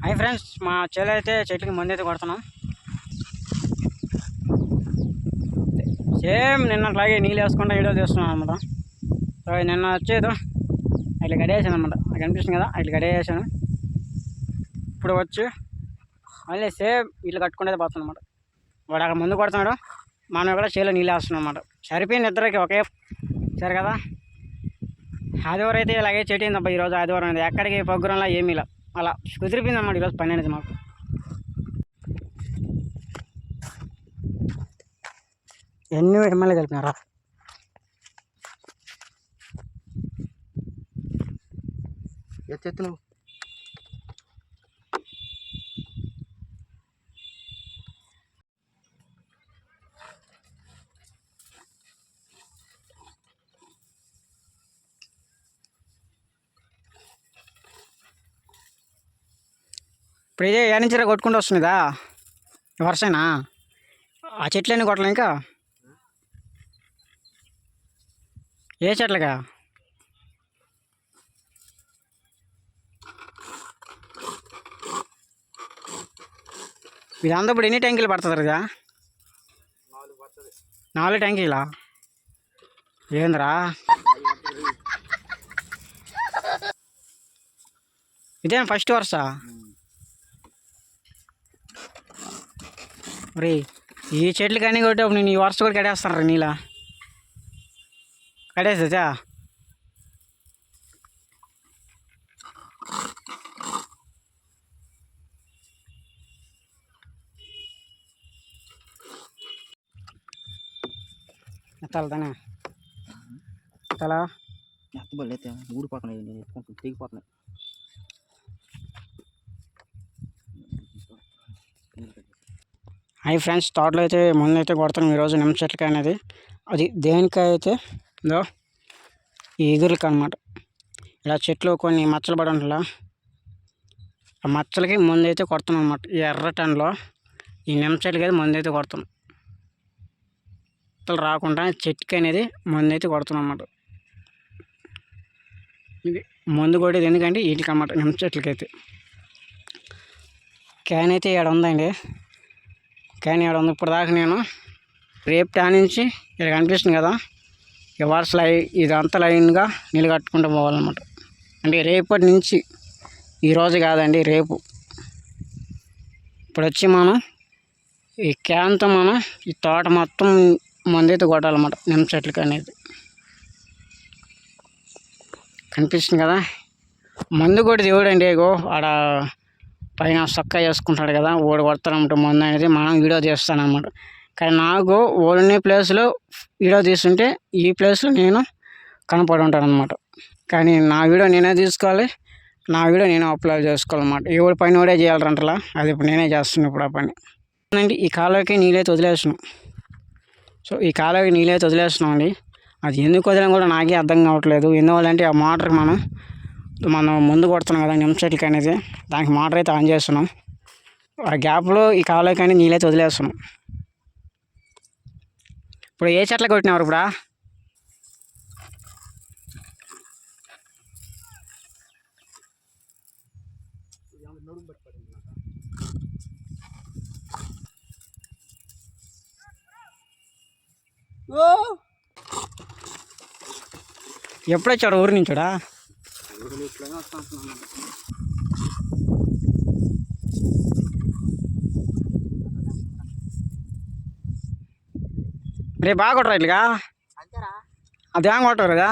Hi friends, మా చెల్లి అయితే చెట్టుకి మందు అయితే కొడుతున్నాం. సేమ్ నిన్నట్లాగే నీళ్ళు వేసుకుంటా వీడియో తీస్తున్నాం అనమాట. సో నిన్న వచ్చేది అట్లా గడేసాను అనమాట. నాకు అనిపిస్తుంది కదా, అట్లా గడేసాను. ఇప్పుడు వచ్చి మళ్ళీ సేమ్ ఇల్లు కట్టుకునేది పోతున్నాం అనమాట. వాడు అక్కడ ముందు కొడుతున్నాడు, మనం కూడా చేలో నీళ్ళు వేస్తున్నాం అనమాట. సరిపోయింది ఇద్దరికి ఒకే సరే కదా. ఆదివారం అయితే ఇలాగే చెట్టు అయిందబ్బా. ఈరోజు ఆదివారం అనేది ఎక్కడికి పొగ్గురంలా ఏమీ ఇలా అలా కుదిరిపోయింది అన్నమాట ఈరోజు పని అనేది మాకు. ఎన్ని ఎమ్మెల్యే కలిపినారా? ఎత్తు నువ్వు ఇప్పుడు ఇదే ఏనించరా కొట్టుకుంటూ వస్తుందా వర్షనా? ఆ చెట్లన్నీ కొట్టలే ఇంకా ఏ చెట్లుగా? ఇదంతా ఇప్పుడు ఎన్ని ట్యాంకీలు పడుతుంది కదా? 4 ట్యాంకీలా? ఏంద్రా ఇదేం ఫస్ట్ వరుస? మరి ఈ చెట్లు కానీ కొట్టేప్పుడు నేను ఈ వరుస కూడా కడేస్తాను రా. నీలా కడేసా ఎత్తాలతానే ఎత్తాలా ఎత్తబడి అయితే ఊడిపోతున్నాయి, నేను ఎత్తుకుంటాను, తెగిపోతున్నాయి. హాయ్ ఫ్రెండ్స్, తోటలో అయితే ముందు అయితే కొడతాం ఈరోజు నిమ్మ చెట్లకి అనేది. అది దేనికాయ అయితే ఇదో ఈ ఎగురులకి అనమాట. ఇలా చెట్లు కొన్ని మచ్చలు పడి ఉంటుందా, ఆ మచ్చలకి ముందు అయితే కొడతాం అనమాట. ఈ ఎర్ర టన్లో ఈ నిమ్మ చెట్లకి అయితే ముందు అయితే కొడతాం. మచ్చలు రాకుండా చెట్టుకి అనేది ముందు అయితే కొడతాం అన్నమాట. ఇది ముందు కొట్టేది ఎందుకంటే వీటికి అన్నమాట, నిమ్మ చెట్లకి అయితే. క్యాన్ అయితే 7 ఉందండి. క్యాన్ 7 ఉంది. ఇప్పుడు దాకా నేను రేపు ట్యాన్ నుంచి ఇక్కడ కనిపిస్తుంది కదా, ఈ వరుస ఇదంతా లైన్గా నీళ్ళు కట్టుకుంటూ పోవాలన్నమాట. అంటే రేపటి నుంచి, ఈరోజు కాదండి రేపు. ఇప్పుడు వచ్చి మనం ఈ క్యాన్తో మనం ఈ తోట మొత్తం మందైతే కొట్టాలన్నమాట నిమ్మ చెట్లకి అనేది. కనిపిస్తుంది కదా, మందు కొట్టి దేవుడండి. ఇగో ఆడ పైన సొక్క వేసుకుంటాడు కదా, ఓడి కొడతానంటే మందు అనేది మనం వీడియో తీస్తానమాట. కానీ నాకు ఓడినే ప్లేస్లో వీడియో తీస్తుంటే ఈ ప్లేస్లో నేను కనపడి ఉంటాను అనమాట. కానీ నా వీడియో నేనే తీసుకోవాలి, నా వీడియో నేనే అప్లోడ్ చేసుకోవాలన్నమాట. ఎవరి పైన కూడా చేయాలంటలా, అది ఇప్పుడు నేనే చేస్తున్నాను ఇప్పుడు ఆ పని. అంటే ఈ కాలువకి నీళ్ళైతే వదిలేస్తున్నాం. సో ఈ కాలువకి నీళ్ళైతే వదిలేస్తున్నాం అండి. అది ఎందుకు వదిలేం కూడా నాకే అర్థం కావట్లేదు. ఎందువల్లంటే ఆ మోటార్కి మనం ముందు కొడుతున్నాం కదా నిమ్మ చెట్లకి అనేది, దానికి మోటార్ అయితే ఆన్ చేస్తున్నాం. ఆ గ్యాప్లో ఈ కాలువకి అనేది నీళ్ళైతే వదిలేస్తున్నాం. ఇప్పుడు ఏ చెట్లకు కొట్టినవారు ఇప్పుడు? ఎప్పుడు వచ్చాడు ఊరి నుంచాడా? రేపు బాగా కొట్టరా ఇట్లుగా? అదేం కొట్టరు కదా.